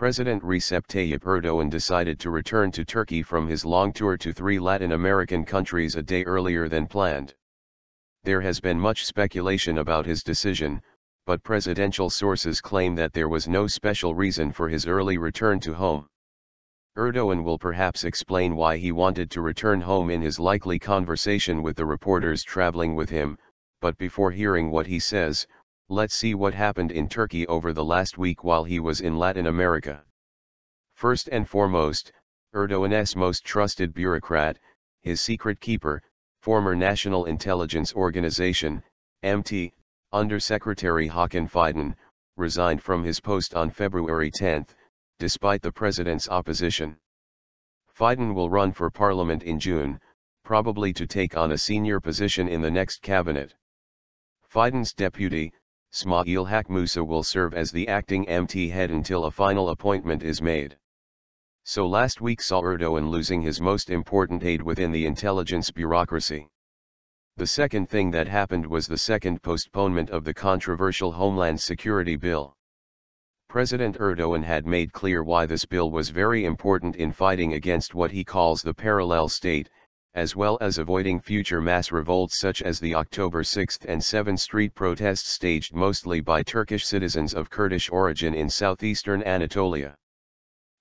President Recep Tayyip Erdoğan decided to return to Turkey from his long tour to 3 Latin American countries a day earlier than planned. There has been much speculation about his decision, but presidential sources claim that there was no special reason for his early return to home. Erdoğan will perhaps explain why he wanted to return home in his likely conversation with the reporters traveling with him, but before hearing what he says, let's see what happened in Turkey over the last week while he was in Latin America. First and foremost, Erdoğan's most trusted bureaucrat, his secret keeper, former National Intelligence Organization, MT, Undersecretary Hakan Fidan, resigned from his post on February 10, despite the president's opposition. Fidan will run for parliament in June, probably to take on a senior position in the next cabinet. Fidan's deputy, İsmail Hakkı Musa, will serve as the acting MT head until a final appointment is made. So last week saw Erdoğan losing his most important aide within the intelligence bureaucracy. The second thing that happened was the second postponement of the controversial Homeland Security Bill. President Erdoğan had made clear why this bill was very important in fighting against what he calls the parallel state, as well as avoiding future mass revolts such as the October 6 and 7th Street protests staged mostly by Turkish citizens of Kurdish origin in southeastern Anatolia.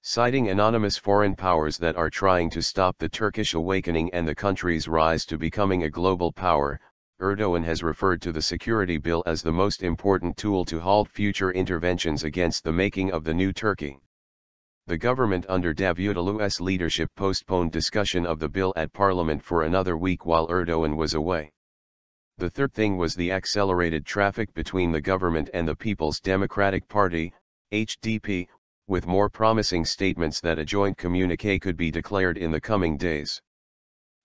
Citing anonymous foreign powers that are trying to stop the Turkish awakening and the country's rise to becoming a global power, Erdoğan has referred to the security bill as the most important tool to halt future interventions against the making of the new Turkey. The government under Davutoglu's leadership postponed discussion of the bill at parliament for another week while Erdoğan was away. The third thing was the accelerated traffic between the government and the People's Democratic Party, HDP, with more promising statements that a joint communiqué could be declared in the coming days.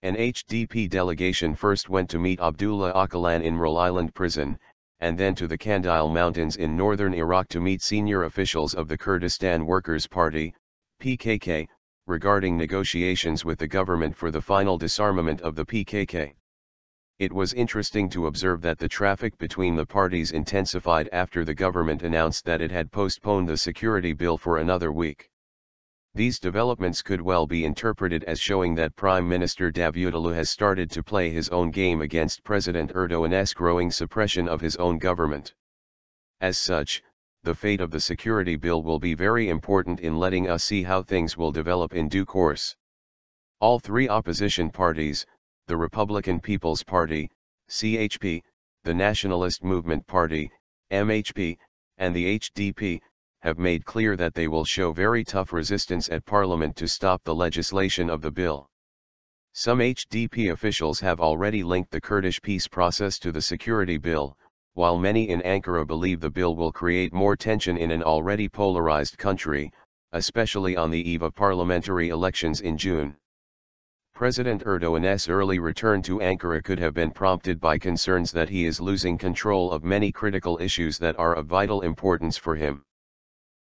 An HDP delegation first went to meet Abdullah Öcalan in Rol Island prison, and then to the Kandil Mountains in northern Iraq to meet senior officials of the Kurdistan Workers' Party, PKK, regarding negotiations with the government for the final disarmament of the PKK. It was interesting to observe that the traffic between the parties intensified after the government announced that it had postponed the security bill for another week. These developments could well be interpreted as showing that Prime Minister Davutoglu has started to play his own game against President Erdoğan's growing suppression of his own government. As such, the fate of the security bill will be very important in letting us see how things will develop in due course. All three opposition parties, the Republican People's Party, CHP, the Nationalist Movement Party, MHP, and the HDP, have made clear that they will show very tough resistance at Parliament to stop the legislation of the bill. Some HDP officials have already linked the Kurdish peace process to the security bill, while many in Ankara believe the bill will create more tension in an already polarized country, especially on the eve of parliamentary elections in June. President Erdoğan's early return to Ankara could have been prompted by concerns that he is losing control of many critical issues that are of vital importance for him.